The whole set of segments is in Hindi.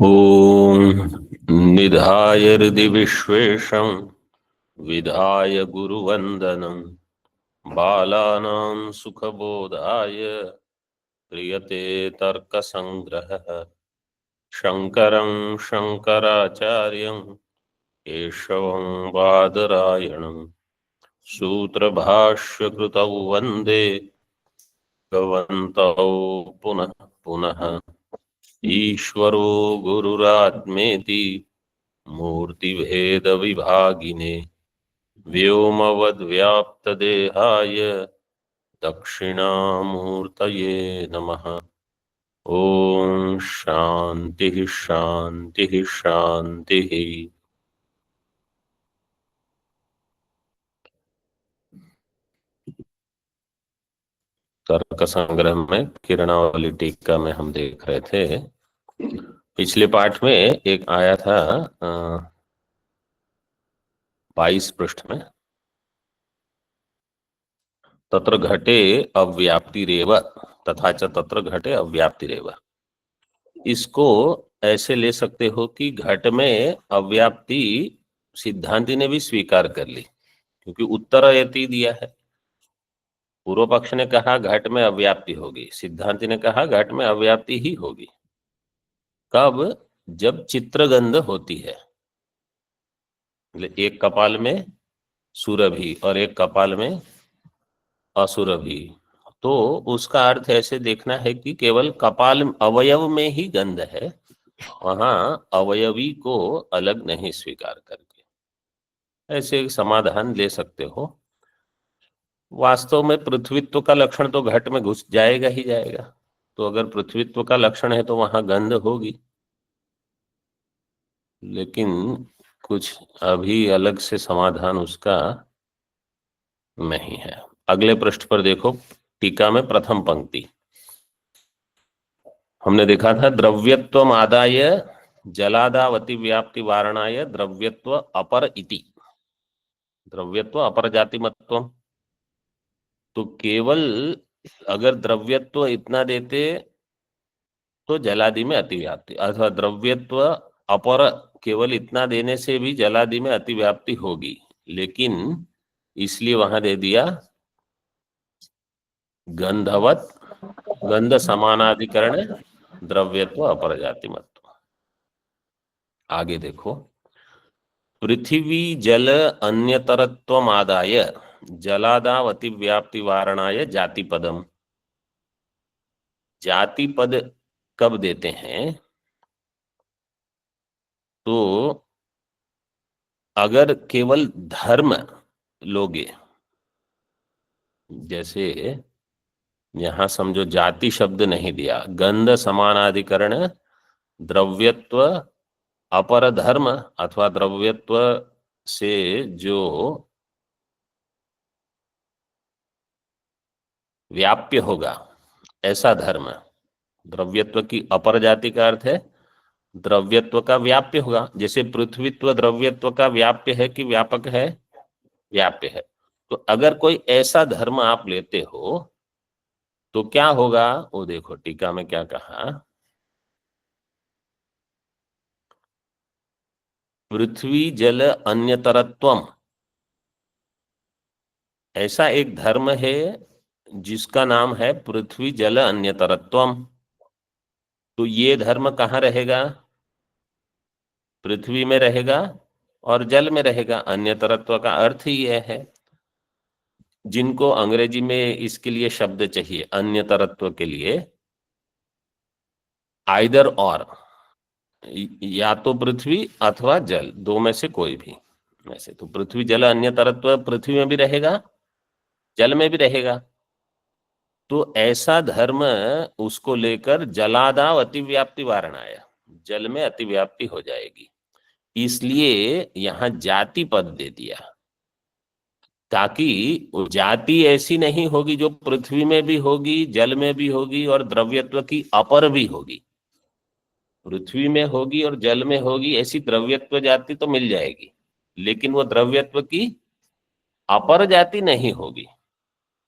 ॐ निधाय हृदि विश्वेशं विधाय गुरुवन्दनं बालानां सुखबोधाय क्रियते तर्कसङ्ग्रहः शङ्करं शङ्कराचार्यं केशवं बादरायणं सूत्रभाष्यकृतौ वन्दे भगवन्तौ पुनः पुनः ईश्वरो गुरुरात्मेति मूर्तिभेदविभागिने व्योमवद्व्याप्तदेहाय दक्षिणामूर्तये नमः। ओम शांति शांति शांति। तर्क संग्रह में किरणावली टीका में हम देख रहे थे, पिछले पाठ में एक आया था 22 पृष्ठ में, तत्र घटे अव्याप्तिरेव तथा च तत्र घटे अव्याप्तिरेव। इसको ऐसे ले सकते हो कि घट में अव्याप्ति सिद्धांति ने भी स्वीकार कर ली, क्योंकि उत्तर यति दिया है। पूर्व पक्ष ने कहा घट में अव्याप्ति होगी, सिद्धांति ने कहा घट में अव्याप्ति ही होगी। कब? जब चित्रगंध होती है। एक कपाल में सुरभि और एक कपाल में असुरभि, तो उसका अर्थ ऐसे देखना है कि केवल कपाल अवयव में ही गंध है, वहां अवयवी को अलग नहीं स्वीकार करके। ऐसे एक समाधान ले सकते हो। वास्तव में पृथ्वीत्व का लक्षण तो घट में घुस जाएगा ही जाएगा, तो अगर पृथ्वीत्व का लक्षण है तो वहां गंध होगी, लेकिन कुछ अभी अलग से समाधान उसका नहीं है। अगले पृष्ठ पर देखो, टीका में प्रथम पंक्ति हमने देखा था, द्रव्यत्व आदाय जलादावति व्याप्ति वारणाय द्रव्यत्व अपर इति। द्रव्यत्व अपर जाति मत्व, तो केवल अगर द्रव्यत्व इतना देते तो जलादि में अतिव्याप्ति, अथवा द्रव्यत्व अपर केवल इतना देने से भी जलादि में अतिव्याप्ति होगी, लेकिन इसलिए वहां दे दिया गंधवत गंध समानाधिकरण द्रव्यत्व अपर जाति मत्व। आगे देखो, पृथ्वी जल अन्यतरत्व आदाय जलादावति व्याप्ति वारणाय जाति पदम। जाति पद कब देते हैं? तो अगर केवल धर्म लोगे, जैसे यहां समझो जाति शब्द नहीं दिया, गंध समानाधिकरण द्रव्यत्व अपर धर्म अथवा द्रव्यत्व से जो व्याप्य होगा ऐसा धर्म। द्रव्यत्व की अपर जाति का अर्थ है द्रव्यत्व का व्याप्य होगा। जैसे पृथ्वीत्व द्रव्यत्व का व्याप्य है कि व्यापक है? व्याप्य है। तो अगर कोई ऐसा धर्म आप लेते हो तो क्या होगा? वो देखो टीका में क्या कहा, पृथ्वी जल अन्यतरत्वम, ऐसा एक धर्म है जिसका नाम है पृथ्वी जल अन्यतरत्वम। तो ये धर्म कहाँ रहेगा? पृथ्वी में रहेगा और जल में रहेगा। अन्यतरत्व का अर्थ ही यह है। जिनको अंग्रेजी में इसके लिए शब्द चाहिए अन्यतरत्व के लिए, आइदर और, या तो पृथ्वी अथवा जल, दो में से कोई भी। वैसे तो पृथ्वी जल अन्यतरत्व पृथ्वी में भी रहेगा, जल में भी रहेगा। तो ऐसा धर्म उसको लेकर जलादाव अतिव्याप्ति वारणाया, जल में अतिव्याप्ति हो जाएगी, इसलिए यहां जाति पद दे दिया, ताकि जाति ऐसी नहीं होगी जो पृथ्वी में भी होगी, जल में भी होगी और द्रव्यत्व की अपर भी होगी। पृथ्वी में होगी और जल में होगी, ऐसी द्रव्यत्व जाति तो मिल जाएगी, लेकिन वो द्रव्यत्व की अपर जाति नहीं होगी।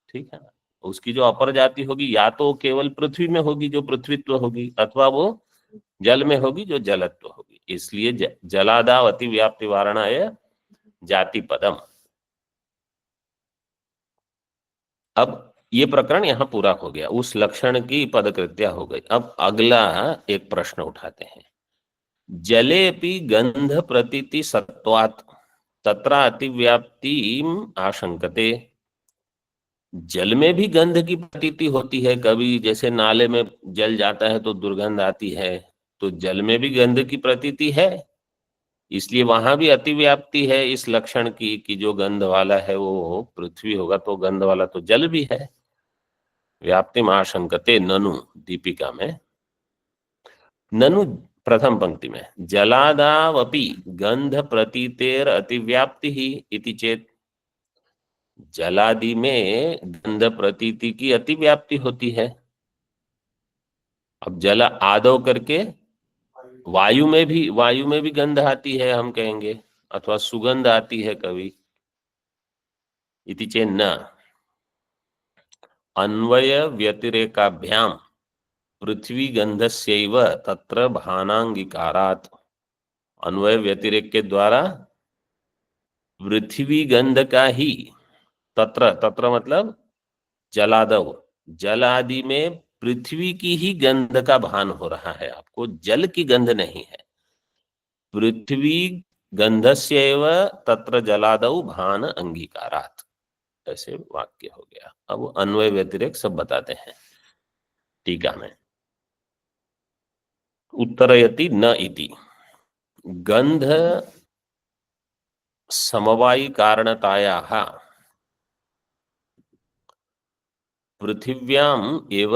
ठीक है ना? उसकी जो अपर जाति होगी या तो केवल पृथ्वी में होगी जो पृथ्वीत्व होगी, अथवा वो जल में होगी जो जलत्व होगी, इसलिए जलादाव अति व्याप्ति वारणाय जाति पदम। अब ये प्रकरण यहाँ पूरा हो गया, उस लक्षण की पदकृत्या हो गई। अब अगला एक प्रश्न उठाते हैं। जलेपि गंध प्रतीति सत्वात् तत्र अतिव्याप्ति आशंकते। जल में भी गंध की प्रतीति होती है, कभी जैसे नाले में जल जाता है तो दुर्गंध आती है, तो जल में भी गंध की प्रतीति है, इसलिए वहां भी अतिव्याप्ति है इस लक्षण की कि जो गंध वाला है वो पृथ्वी होगा, तो गंध वाला तो जल भी है। व्याप्ति आशंकते ननु, दीपिका में ननु प्रथम पंक्ति में जलादावपि गंध प्रतीतेर अतिव्याप्ति ही इति चेत। जलादि में गंध प्रतीति की अतिव्याप्ति होती है। अब जल आदव करके वायु में भी गंध आती है हम कहेंगे, अथवा सुगंध आती है कभी। इति चेत न अन्वय व्यतिरेकाभ्याम पृथ्वी गंधस्यैव तत्र भानांगिकारात्। अन्वय व्यतिरेक के द्वारा पृथ्वी गंध का ही तत्र, तत्र मतलब जलादव, जल आदि में पृथ्वी की ही गंध का भान हो रहा है आपको, जल की गंध नहीं है। पृथ्वी गंधस्यैव तत्र जलादौ भान अंगीकारात्, ऐसे वाक्य हो गया। अब अन्वय व्यतिरेक सब बताते हैं टीका में। उत्तरयति न इति गंध समवायी कारणतायाः पृथिव्याम एव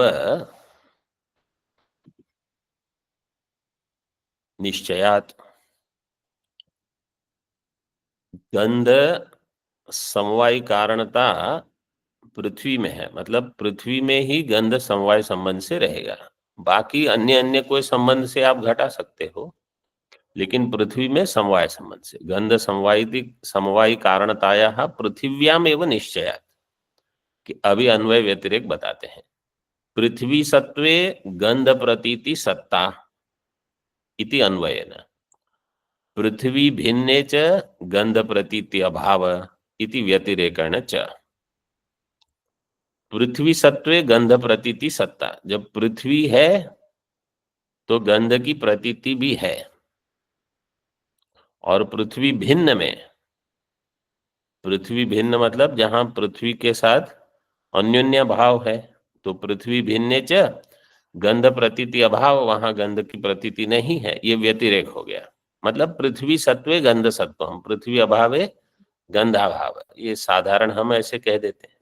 निश्चयात्। गंध समवायी कारणता पृथ्वी में है, मतलब पृथ्वी में ही गंध समवाय संबंध से रहेगा। बाकी अन्य अन्य कोई संबंध से आप घटा सकते हो, लेकिन पृथ्वी में समवाय संबंध से गंध समवायी कारणताया पृथिव्याम एवं निश्चयात्, कि अभी अन्वय व्यतिरेक बताते हैं। पृथ्वी सत्वे गंध प्रतीति सत्ता इति अन्वयेन, पृथ्वी भिन्ने च गंध प्रतीति अभाव इति व्यतिरेकेण च। पृथ्वी सत्वे गंध प्रतीति सत्ता, जब पृथ्वी है तो गंध की प्रतीति भी है, और पृथ्वी भिन्न में, पृथ्वी भिन्न मतलब जहां पृथ्वी के साथ अन्योन्य भाव है, तो पृथ्वी भिन्ने च गंध प्रतीति अभाव, वहां गंध की प्रतीति नहीं है, ये व्यतिरेक हो गया। मतलब पृथ्वी सत्वे गंध सत्वम, पृथ्वी अभावे गंधाभाव, ये साधारण हम ऐसे कह देते हैं।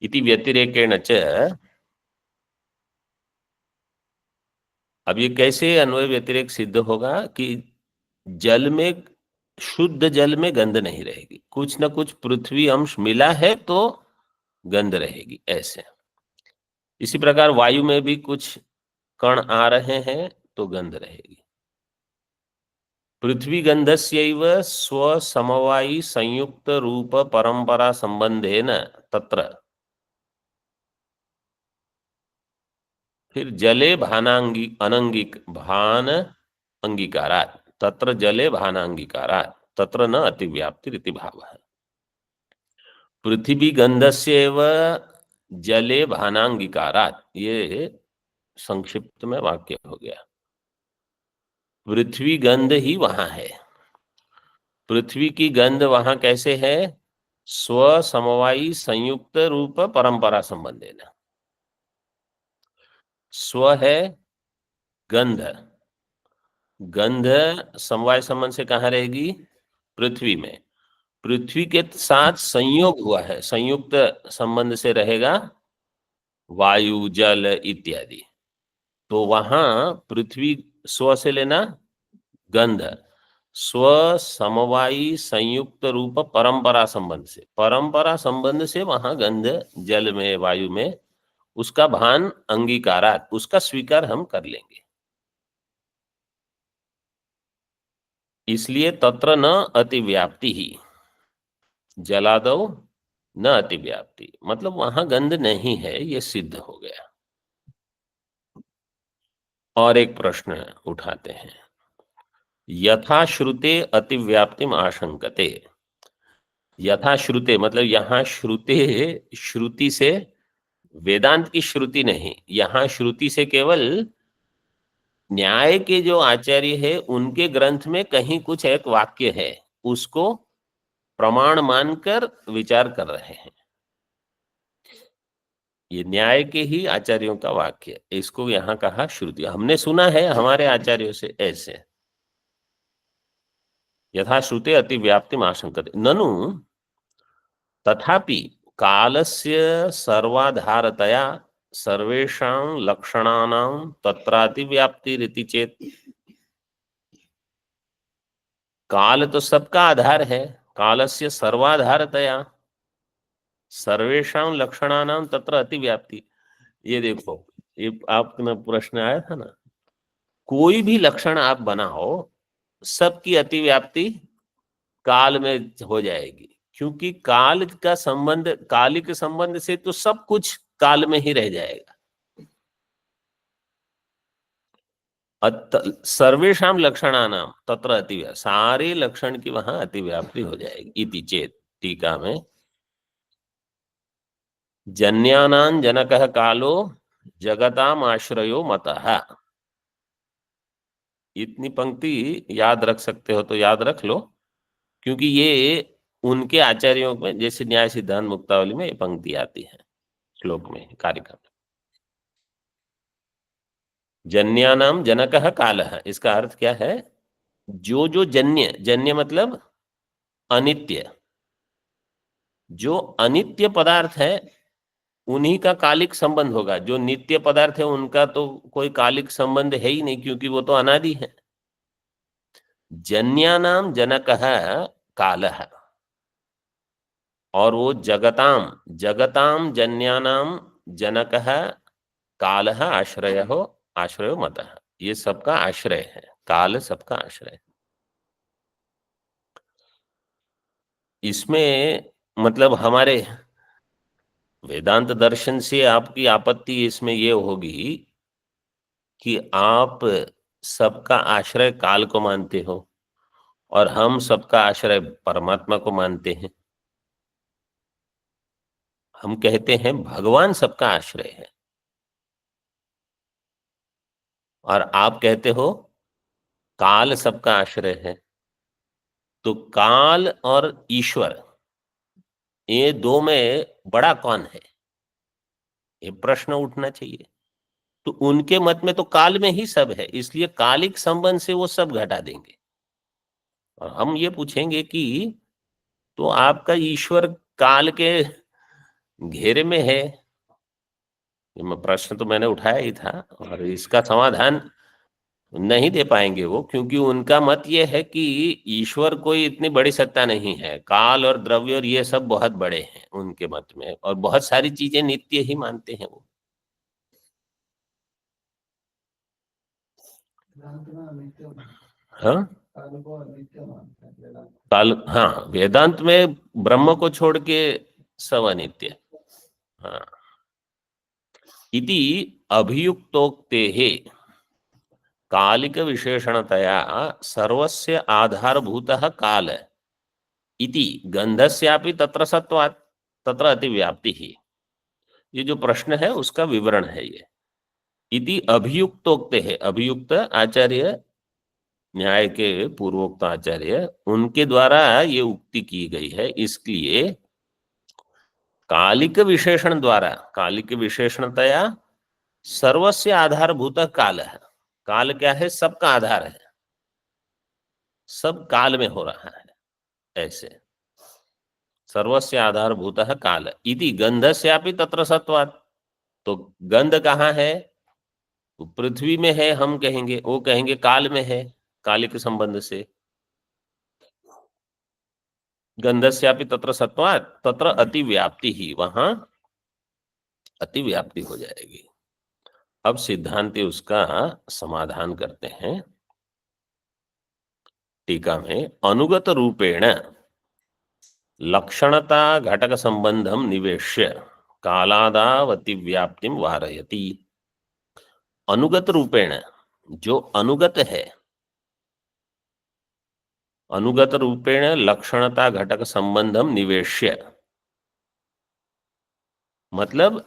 इति व्यतिरेकेण च, अब ये कैसे अन्वय व्यतिरेक सिद्ध होगा कि जल में, शुद्ध जल में गंध नहीं रहेगी, कुछ ना कुछ पृथ्वी अंश मिला है तो गंध रहेगी, ऐसे। इसी प्रकार वायु में भी कुछ कण आ रहे हैं तो गंध रहेगी। पृथ्वी गंधस्यैव स्वसमवायी संयुक्त रूप परंपरा संबंधेन तत्र, फिर जले भानांगी अनंगिक भान अंगीकारात्, तत्र जले भानांगीकारात् तत्र न अतिव्याप्ति रीति भाव है। पृथ्वी गंधस्यैव जले भानांगीकारात्, ये संक्षिप्त में वाक्य हो गया। पृथ्वी गंध ही वहां है, पृथ्वी की गंध वहां कैसे है? स्व समवायी संयुक्त रूप परंपरा संबंधेन। स्व है गंध, गंध समवाय संबंध से कहाँ रहेगी? पृथ्वी में। पृथ्वी के साथ संयोग हुआ है, संयुक्त संबंध से रहेगा वायु जल इत्यादि, तो वहां पृथ्वी स्व से लेना गंध, स्व समवायी संयुक्त रूप परंपरा संबंध से, परंपरा संबंध से वहां गंध जल में वायु में, उसका भान अंगीकारात, उसका स्वीकार हम कर लेंगे। इसलिए तत्र न अतिव्याप्ति ही, जलादौ न अतिव्याप्ति, मतलब वहां गंध नहीं है, ये सिद्ध हो गया। और एक प्रश्न उठाते हैं, यथा श्रुते अतिव्याप्तिम आशंकते। यथा श्रुते मतलब यहाँ श्रुते, श्रुति से वेदांत की श्रुति नहीं, यहाँ श्रुति से केवल न्याय के जो आचार्य है उनके ग्रंथ में कहीं कुछ एक वाक्य है, उसको प्रमाण मानकर विचार कर रहे हैं। ये न्याय के ही आचार्यों का वाक्य, इसको यहाँ कहा श्रुति। हमने सुना है हमारे आचार्यों से ऐसे, यथा श्रुते अतिव्याप्तिम आशंकते ननु तथापि कालस्य सर्वाधारतया सर्वेषां लक्षणानां तत्रातिव्याप्तिरिति चेत। काल तो सबका आधार है, कालस्य सर्वाधारतया सर्वेषां लक्षणानां तत्र अतिव्याप्ति। ये देखो, ये आपका प्रश्न आया था ना, कोई भी लक्षण आप बनाओ, सबकी अतिव्याप्ति काल में हो जाएगी, क्योंकि काल का संबंध, कालिक संबंध से तो सब कुछ काल में ही रह जाएगा। सर्वेषां लक्षणानां तत्र अतिव्याप्ति, सारे लक्षण की वहां अतिव्याप्ति हो जाएगी। इति चेत, टीका में, जन्यानां जनकः कालो जगताम आश्रयो मतः। इतनी पंक्ति याद रख सकते हो तो याद रख लो, क्योंकि ये उनके आचार्यों में, जैसे न्याय सिद्धांत मुक्तावली में ये पंक्ति आती है, श्लोक में, कारिका में। जन्यानाम जनकः कालः, इसका अर्थ क्या है, जो जो जन्य, जन्य मतलब अनित्य, जो अनित्य पदार्थ है उन्हीं का कालिक संबंध होगा। जो नित्य पदार्थ है उनका तो कोई कालिक संबंध है ही नहीं, क्योंकि वो तो अनादि है। जन्यानाम जनकः कालः, और वो जगताम, जगताम जन्यानाम जनकः कालः आश्रयो, आश्रयो मतः, ये सबका आश्रय है, काल सबका आश्रय। इसमें मतलब हमारे वेदांत दर्शन से आपकी आपत्ति इसमें ये होगी कि आप सबका आश्रय काल को मानते हो और हम सबका आश्रय परमात्मा को मानते हैं। हम कहते हैं भगवान सबका आश्रय है, और आप कहते हो काल सबका आश्रय है। तो काल और ईश्वर, ये दो में बड़ा कौन है, ये प्रश्न उठना चाहिए। तो उनके मत में तो काल में ही सब है, इसलिए कालिक संबंध से वो सब घटा देंगे। और हम ये पूछेंगे कि तो आपका ईश्वर काल के घेरे में है, ये प्रश्न तो मैंने उठाया ही था, और इसका समाधान नहीं दे पाएंगे वो, क्योंकि उनका मत ये है कि ईश्वर कोई इतनी बड़ी सत्ता नहीं है, काल और द्रव्य और ये सब बहुत बड़े हैं उनके मत में, और बहुत सारी चीजें नित्य ही मानते हैं वो। हाँ, काल, हाँ, वेदांत में ब्रह्म को छोड़ के सब अनित्य। हाँ, इति अभियुक्तोक्तेः कालिक विशेषणतया सर्वस्य आधारभूतः काल इति गंधस्यापि तत्र सत्वात् तत्र अतिव्याप्ति ही। ये जो प्रश्न है उसका विवरण है ये। इति अभियुक्तोक्ते है, अभियुक्त आचार्य, न्याय के पूर्वोक्त आचार्य, उनके द्वारा ये उक्ति की गई है। इसलिए कालिक विशेषण द्वारा, कालिक विशेषणतया सर्वस्य आधारभूत काल है। काल क्या है, सबका आधार है, सब काल में हो रहा है। ऐसे सर्वस्य आधारभूत काल इति गंधस्यापि तत्र सत्वात्। तो गंध कहाँ है, पृथ्वी में है, हम कहेंगे, वो कहेंगे काल में है, कालिक संबंध से। गंधस्यापि तत्र सत्वात् तत्र अतिव्याप्ति ही, वहां अतिव्याप्ति हो जाएगी। अब सिद्धांति उसका समाधान करते हैं टीका में, अनुगत रूपेण लक्षणता घटक संबंधम निवेश्य कालादावतिव्याप्तिम वारयति। अनुगत रूपेण, जो अनुगत है, अनुगत रूपेण लक्षणता घटक संबंधम निवेश्य, मतलब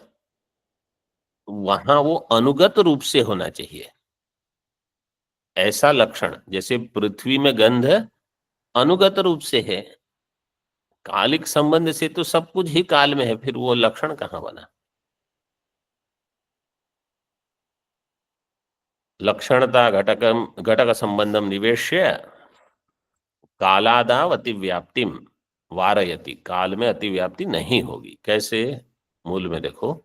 वहां वो अनुगत रूप से होना चाहिए। ऐसा लक्षण, जैसे पृथ्वी में गंध अनुगत रूप से है, कालिक संबंध से तो सब कुछ ही काल में है, फिर वो लक्षण कहाँ बना। लक्षणता घटक संबंधम निवेश्य कालादाव अतिव्याप्तिम वारयति, काल में अतिव्याप्ति नहीं होगी। कैसे? मूल में देखो,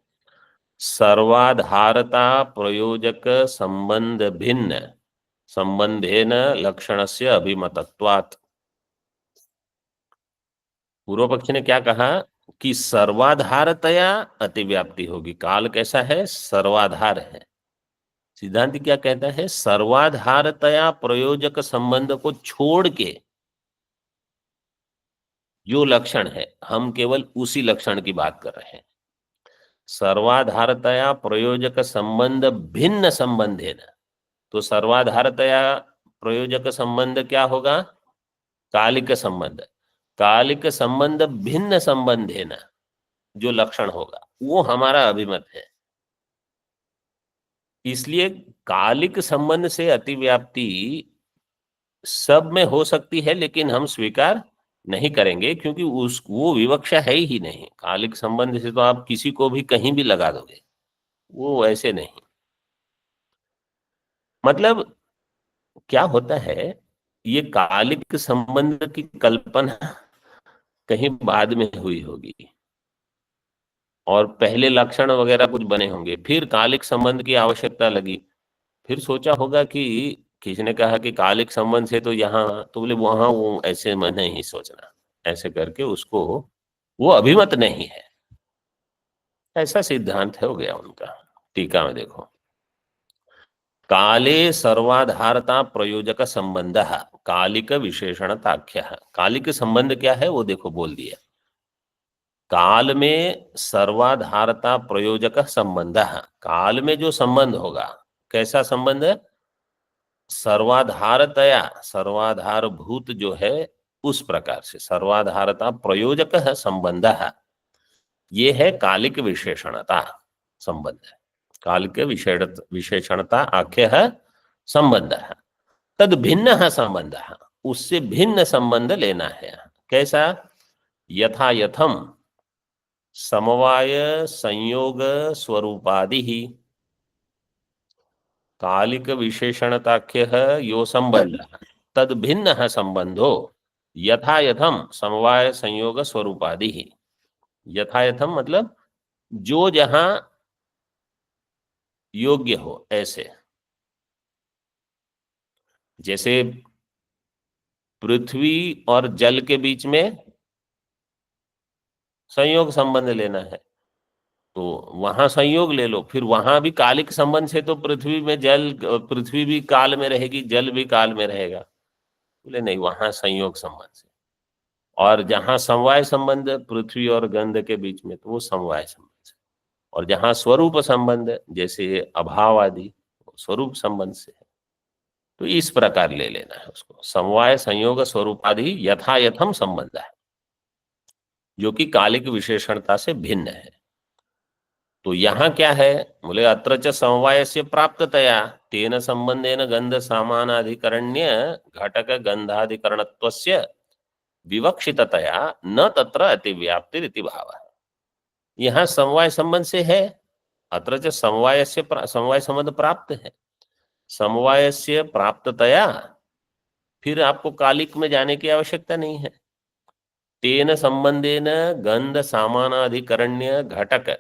सर्वाधारता प्रयोजक संबंध भिन्न संबंधेन लक्षणस्य अभिमतत्वात्। पूर्व पक्षी ने क्या कहा कि सर्वाधारतया अतिव्याप्ति होगी। काल कैसा है? सर्वाधार है। सिद्धांत क्या कहता है? सर्वाधारतया प्रयोजक संबंध को छोड़ के जो लक्षण है, हम केवल उसी लक्षण की बात कर रहे हैं। सर्वाधारतया प्रयोजक संबंध भिन्न संबंध है ना, तो सर्वाधारतया प्रयोजक संबंध क्या होगा? कालिक संबंध। कालिक संबंध भिन्न संबंध है ना, जो लक्षण होगा वो हमारा अभिमत है। इसलिए कालिक संबंध से अतिव्याप्ति सब में हो सकती है, लेकिन हम स्वीकार नहीं करेंगे, क्योंकि उस वो विवक्षा है ही नहीं। कालिक संबंध से तो आप किसी को भी कहीं भी लगा दोगे, वो ऐसे नहीं। मतलब क्या होता है, ये कालिक संबंध की कल्पना कहीं बाद में हुई होगी और पहले लक्षण वगैरह कुछ बने होंगे, फिर कालिक संबंध की आवश्यकता लगी, फिर सोचा होगा कि किसी ने कहा कि कालिक संबंध से तो यहाँ, तो बोले वहां वो ऐसे में नहीं सोचना, ऐसे करके उसको वो अभिमत नहीं है। ऐसा सिद्धांत हो गया उनका। टीका में देखो, काले सर्वाधारता प्रयोजक संबंध कालिक विशेषणताख्य। कालिक संबंध क्या है वो देखो बोल दिया, काल में सर्वाधारता प्रयोजक संबंध। काल में जो संबंध होगा, कैसा संबंध है? सर्वाधारतया, सर्वाधार भूत जो है उस प्रकार से सर्वाधारता प्रयोजक है संबंध, ये है कालिक विशेषणता संबंध। कालिक विशेषणता आख्य है संबंध है। तद भिन्न है संबंध, उससे भिन्न संबंध लेना है। कैसा? यथा यथम समवाय संयोग स्वरूपादि ही कालिक विशेषणताख्य है यो संबंध, तद भिन्न है संबंधो यथा यथम समवाय संयोग स्वरूपादि ही। यथा यथम मतलब जो जहां योग्य हो ऐसे, जैसे पृथ्वी और जल के बीच में संयोग संबंध लेना है तो वहां संयोग ले लो, फिर वहां भी कालिक संबंध से तो पृथ्वी में जल, पृथ्वी भी काल में रहेगी, जल भी काल में रहेगा। बोले नहीं, वहां संयोग संबंध से। और जहां समवाय संबंध पृथ्वी और गंध के बीच में, तो वो समवाय संबंध से। और जहां स्वरूप संबंध जैसे अभाव आदि, स्वरूप संबंध से है। तो इस प्रकार ले लेना है उसको, समवाय संयोग स्वरूपादि यथा यथम संबंध है, जो कि कालिक विशेषणता से भिन्न है। तो यहाँ क्या है? बोले अत्र च समवाय से प्राप्ततया तेन संबंधेन गंध सामानाधिकरण्य घटक गंधाधिकरणत्वस्य विवक्षिततया न तत्र अतिव्याप्तिरिति भावः। यहाँ समवाय संबंध से है, अत्र च समवाय से समवाय संबंध प्राप्त है, समवाय से प्राप्ततया फिर आपको कालिक में जाने की आवश्यकता नहीं है। तेन संबंधेन गंध सामानाधिकरण्य घटक,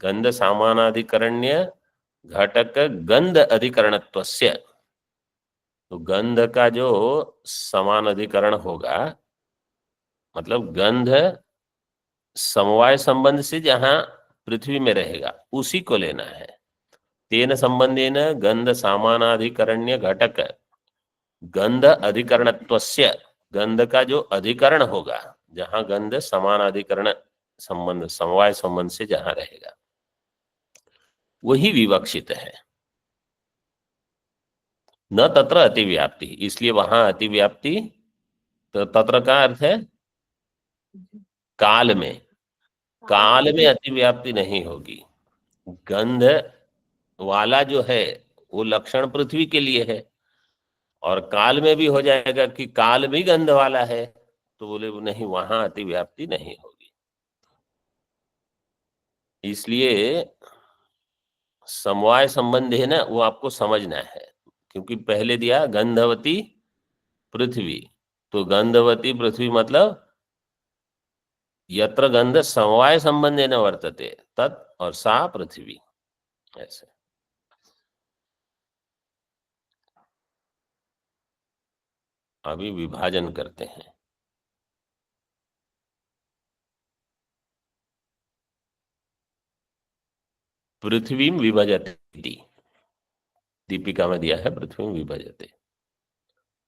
गंध सामानाधिकरण्य घटक गंध अधिकरणत्वस्य, तो गंध का जो समान अधिकरण होगा, मतलब गंध समवाय संबंध से जहां पृथ्वी में रहेगा उसी को लेना है। तेन संबंधेन गंध सामानाधिकरण्य घटक गंध अधिकरणत्वस्य, गंध का जो अधिकरण होगा, जहां गंध समानाधिकरण संबंध समवाय संबंध से जहां रहेगा, वही विवक्षित है। न तत्र अतिव्याप्ति, इसलिए वहां अतिव्याप्ति, तो तत्र का अर्थ है काल में, काल में अतिव्याप्ति नहीं होगी। गंध वाला जो है वो लक्षण पृथ्वी के लिए है, और काल में भी हो जाएगा कि काल भी गंध वाला है, तो बोले वो नहीं, वहां अतिव्याप्ति नहीं होगी। इसलिए समवाय संबंध है ना, वो आपको समझना है, क्योंकि पहले दिया गंधवती पृथ्वी, तो गंधवती पृथ्वी मतलब यत्र गंध समवाय संबंधेन वर्तते तत्, और सा पृथ्वी, ऐसे। अभी विभाजन करते हैं। पृथ्वी विभजति, दीपिका में दिया है पृथ्वी विभजते,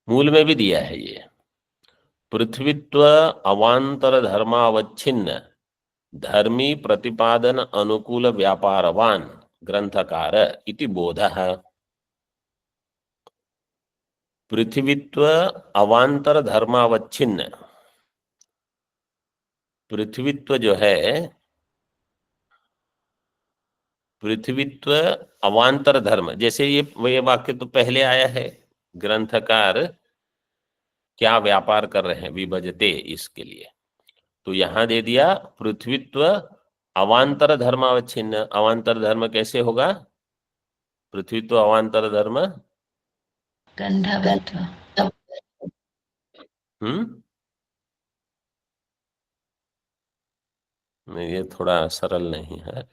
मूल में भी दिया है ये। पृथ्वीत्व अवांतर धर्मावच्छिन्न धर्मी प्रतिपादन अनुकूल व्यापारवान ग्रंथकार इति बोधः। पृथ्वीत्व अवांतर धर्मावच्छिन्न, पृथ्वीत्व जो है, पृथ्वीत्व अवांतर धर्म, जैसे ये वाक्य तो पहले आया है, ग्रंथकार क्या व्यापार कर रहे हैं, विभजते, इसके लिए तो यहां दे दिया पृथ्वीत्व अवांतर धर्मावच्छिन्न। अवांतर धर्म कैसे होगा? पृथ्वीत्व अवांतर धर्म गंधवत्व। नहीं, ये थोड़ा सरल नहीं है।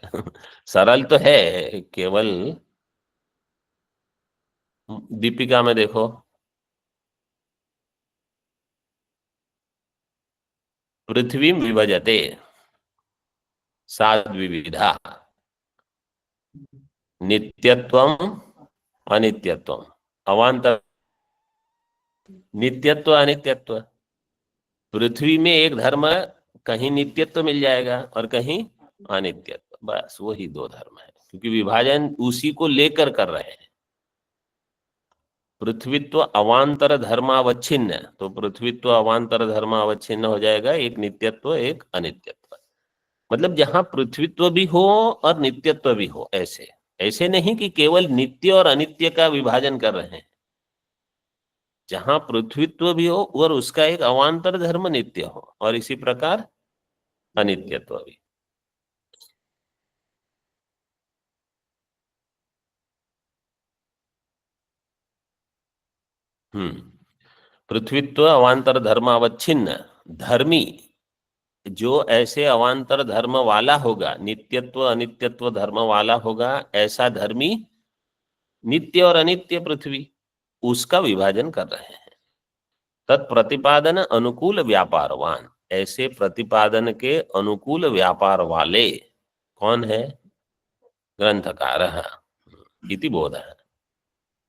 सरल तो है, केवल दीपिका में देखो, पृथ्वी विभजते सात विविधा, नित्यत्वम अनित्यत्वम, अवांतर, नित्यत्व अनित्यत्व। पृथ्वी में एक धर्म, कहीं नित्यत्व मिल जाएगा और कहीं अनित्यत्व, बस वही दो धर्म है, क्योंकि विभाजन उसी को लेकर कर रहे हैं। पृथ्वीत्व अवांतर धर्मावच्छिन्न, तो पृथ्वीत्व अवांतर धर्मावच्छिन्न हो जाएगा, एक नित्यत्व एक अनित्यत्व। मतलब जहां पृथ्वीत्व भी हो और नित्यत्व भी हो, ऐसे ऐसे नहीं कि केवल नित्य और अनित्य का विभाजन कर रहे हैं। जहां पृथ्वीत्व भी हो और उसका एक अवांतर धर्म नित्य हो, और इसी प्रकार अनित्यत्व भी। पृथ्वीत्व अवांतर धर्मावच्छिन्न धर्मी, जो ऐसे अवांतर धर्म वाला होगा, नित्यत्व अनित्यत्व धर्म वाला होगा, ऐसा धर्मी नित्य और अनित्य पृथ्वी, उसका विभाजन कर रहे हैं। तत्प्रतिपादन अनुकूल व्यापारवान, ऐसे प्रतिपादन के अनुकूल व्यापार वाले कौन है? ग्रंथकार इति बोध है,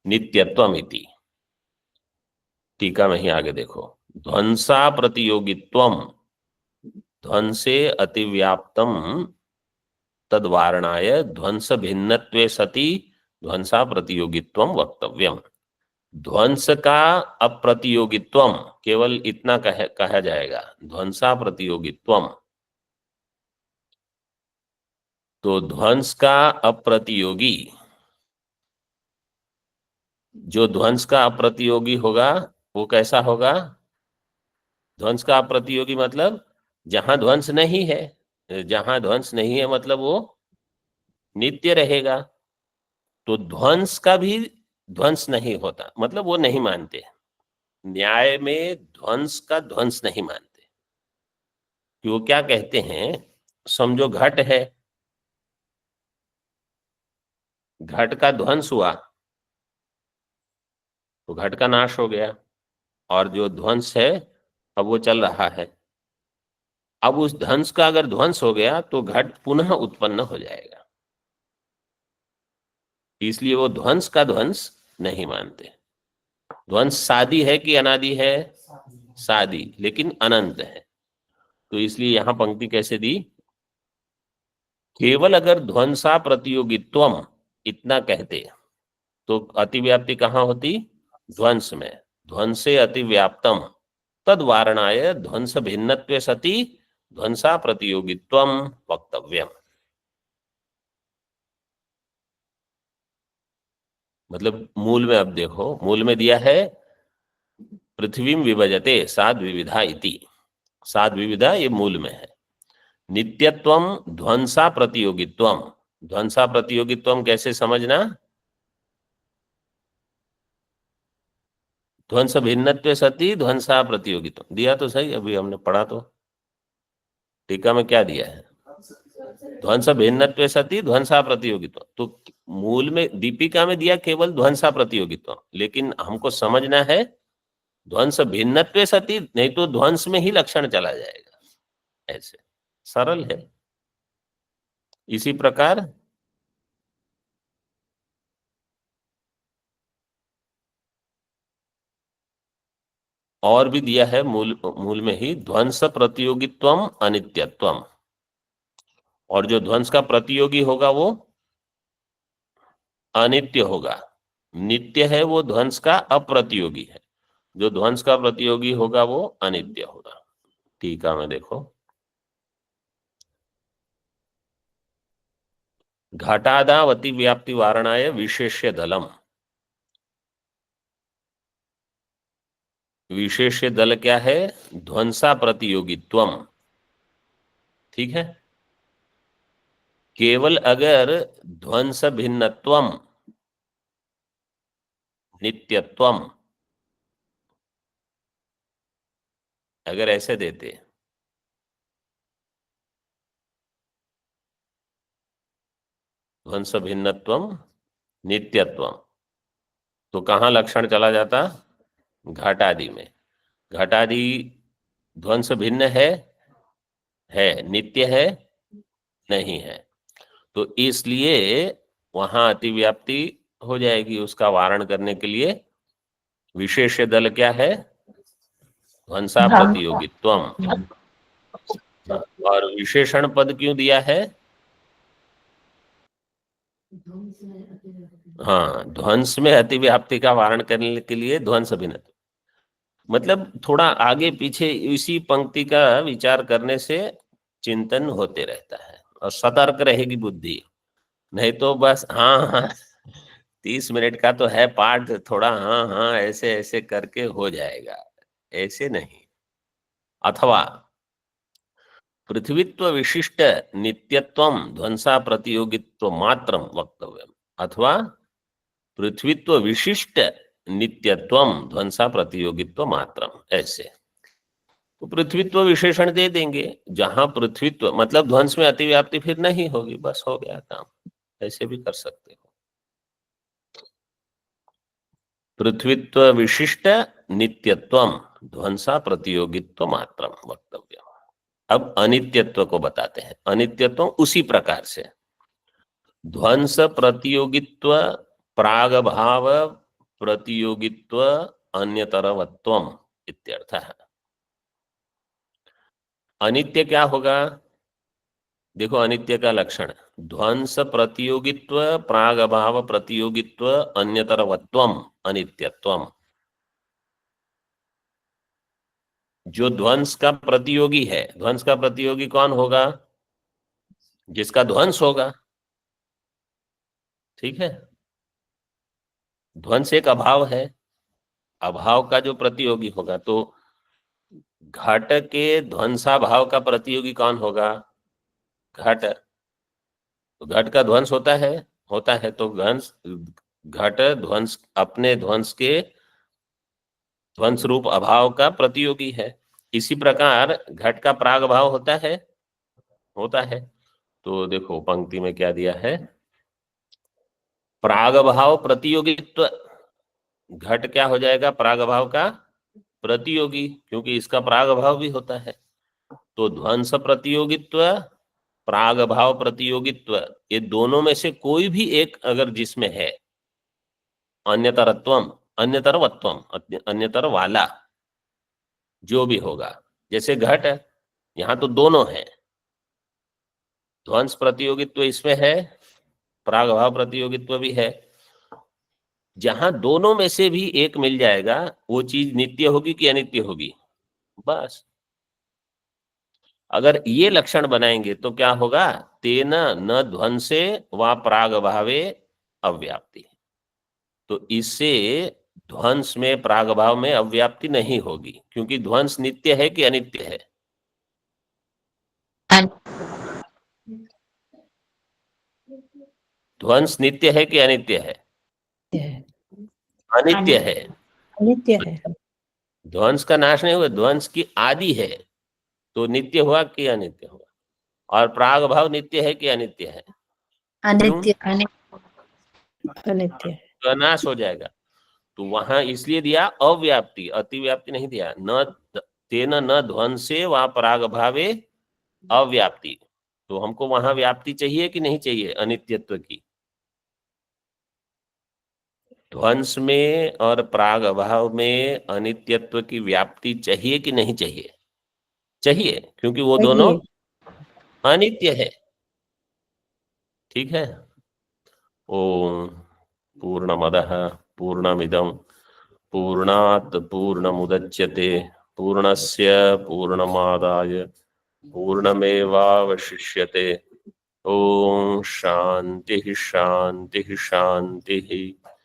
नित्यत्वमिति। टीका में ही आगे देखो, ध्वंसा प्रतियोगित्वम ध्वंसे अतिव्याप्तम तद्वारणाय ध्वंस भिन्नत्वे सति ध्वंसा प्रतियोगित्वम वक्तव्यम। ध्वंस का अप्रतियोगित्वम, केवल इतना कहा जाएगा, ध्वंसा प्रतियोगित्वम, तो ध्वंस का अप्रतियोगी, जो ध्वंस का अप्रतियोगी होगा वो कैसा होगा? ध्वंस का अप्रतियोगी मतलब जहां ध्वंस नहीं है, जहां ध्वंस नहीं है मतलब वो नित्य रहेगा। तो ध्वंस का भी ध्वंस नहीं होता, मतलब वो नहीं मानते, न्याय में ध्वंस का ध्वंस नहीं मानते। कि वो क्या कहते हैं, समझो घट है, घट का ध्वंस हुआ तो घट का नाश हो गया, और जो ध्वंस है अब वो चल रहा है। अब उस ध्वंस का अगर ध्वंस हो गया तो घट पुनः उत्पन्न हो जाएगा, इसलिए वो ध्वंस का ध्वंस नहीं मानते। ध्वंस सादी है कि अनादि है? सादी, लेकिन अनंत है। तो इसलिए यहां पंक्ति कैसे दी, केवल अगर ध्वंसा प्रतियोगित्वम इतना कहते तो अतिव्याप्ति कहां होती? ध्वंस में ध्वंसे अतिव्याप्तम तद वारणाय ध्वंस भिन्नत्वे सति ध्वंसा प्रतियोगित्वम वक्तव्यम। मतलब मूल में अब देखो, मूल में दिया है पृथ्वीम विभजते साद विविधा इति। साद विविधा ये मूल में है। नित्यत्वम ध्वंसा प्रतियोगित्वम, ध्वंसा प्रतियोगित्वम कैसे समझना? ध्वंस भिन्नत्वे सति ध्वंसा प्रतियोगित्वम दिया तो सही, अभी हमने पढ़ा तो। टीका में क्या दिया है? ध्वंस भिन्नत्वे सति ध्वंसा प्रतियोगित्व। तो मूल में दीपिका में दिया केवल ध्वंसा प्रतियोगित्व, लेकिन हमको समझना है ध्वंस भिन्नत्वे सति, नहीं तो ध्वंस में ही लक्षण चला जाएगा। ऐसे सरल है। इसी प्रकार और भी दिया है मूल मूल में ही, ध्वंस प्रतियोगित्वम अनित्यत्वम। और जो ध्वंस का प्रतियोगी होगा वो अनित्य होगा। नित्य है वो ध्वंस का अप्रतियोगी है। जो ध्वंस का प्रतियोगी होगा वो अनित्य होगा। टीका में देखो, घटादावति व्याप्ति वारणाय विशेष्य दलम। विशेष्य दल क्या है? ध्वंसा प्रतियोगित्वम। ठीक है। केवल अगर ध्वंस भिन्नत्वम नित्यत्वम अगर ऐसे देते, ध्वंस भिन्नत्वम नित्यत्वम, तो कहाँ लक्षण चला जाता? घटादि में। घटादि ध्वंस भिन्न है नित्य है नहीं है, तो इसलिए वहां अतिव्याप्ति हो जाएगी। उसका वारण करने के लिए विशेष दल क्या है? ध्वंसा प्रतियोगित्वम। और विशेषण पद क्यों दिया है? हाँ, ध्वंस में अतिव्याप्ति का वारण करने के लिए ध्वंस भिन्न। मतलब थोड़ा आगे पीछे इसी पंक्ति का विचार करने से चिंतन होते रहता है और सतर्क रहेगी बुद्धि। नहीं तो बस हाँ हाँ 30 मिनट का तो है पाठ, थोड़ा हाँ हाँ ऐसे ऐसे करके हो जाएगा, ऐसे नहीं। अथवा पृथ्वीत्व विशिष्ट नित्यत्वम ध्वंसा प्रतियोगित्व मात्रम वक्तव्यम। अथवा पृथ्वीत्व विशिष्ट नित्यत्वम ध्वंसा प्रतियोगित्व मात्रम, ऐसे। तो पृथ्वीत्व विशेषण दे देंगे। जहां पृथ्वीत्व मतलब ध्वंस में अतिव्याप्ति फिर नहीं होगी, बस हो गया काम। ऐसे भी कर सकते हो। पृथ्वीत्व विशिष्ट नित्यत्वम ध्वंसा प्रतियोगित्व मात्रम वक्तव्य। अब अनित्यत्व को बताते हैं। अनित्यत्व उसी प्रकार से ध्वंस प्रतियोगित्व प्राग भाव प्रतियोगित्व अन्यतरवत्वम इत्यर्थ है। अनित्य क्या होगा? देखो अनित्य का लक्षण, ध्वंस प्रतियोगित्व प्राग भाव प्रतियोगित्व अन्यतरवत्वम अनित्यत्वम। जो ध्वंस का प्रतियोगी है, ध्वंस का प्रतियोगी कौन होगा? जिसका ध्वंस होगा। ठीक है। ध्वंस एक अभाव है, अभाव का जो प्रतियोगी होगा, तो घट के ध्वंसाभाव का प्रतियोगी कौन होगा? घट। तो घट का ध्वंस होता है तो घट ध्वंस अपने ध्वंस के ध्वंस रूप अभाव का प्रतियोगी है। इसी प्रकार घट का प्राग भाव होता है। तो देखो पंक्ति में क्या दिया है? प्राग भाव प्रतियोगित्व। घट क्या हो जाएगा? प्राग भाव का प्रतियोगी, क्योंकि इसका प्राग भाव भी होता है। तो ध्वंस प्रतियोगित्व प्राग भाव प्रतियोगित्व, ये दोनों में से कोई भी एक अगर जिसमें है, अन्यतरत्वम अन्यतरवत्वम अन्यतर वाला जो भी होगा, जैसे घट है, यहां तो दोनों है। ध्वंस प्रतियोगित्व इसमें है, प्राग भाव प्रतियोगित्व भी है। जहां दोनों में से भी एक मिल जाएगा वो चीज नित्य होगी कि अनित्य होगी, बस। अगर ये लक्षण बनाएंगे तो क्या होगा, तेन न ध्वंसे व प्राग भावे अव्याप्ति। तो इससे ध्वंस में प्राग भाव में अव्याप्ति नहीं होगी, क्योंकि ध्वंस नित्य है कि अनित्य है? ध्वंस नित्य है कि अनित्य है? अनित्य है। अनित्य है। ध्वंस का नाश नहीं हुआ, ध्वंस की आदि है, तो नित्य हुआ कि अनित्य हुआ? और प्राग भाव नित्य है कि अनित्य है? अनित्य अनित्य है। तो नाश हो जाएगा। तो वहां इसलिए दिया अव्याप्ति, अतिव्याप्ति नहीं दिया। न तेन न ध्वंसे व पराग भावे अव्याप्ति। तो हमको वहां व्याप्ति चाहिए कि नहीं चाहिए अनित्यत्व की? ध्वंस में और प्राग अभाव में अनित्यत्व की व्याप्ति चाहिए कि नहीं चाहिए? चाहिए, क्योंकि वो दोनों अनित्य है। ठीक है। ओम पूर्णमदः पूर्णमिदं पूर्णात् पूर्णमुदच्यते पूर्णस्य पूर्णमादाय पूर्णमेवावशिष्यते। ओम शांति शांति शांति।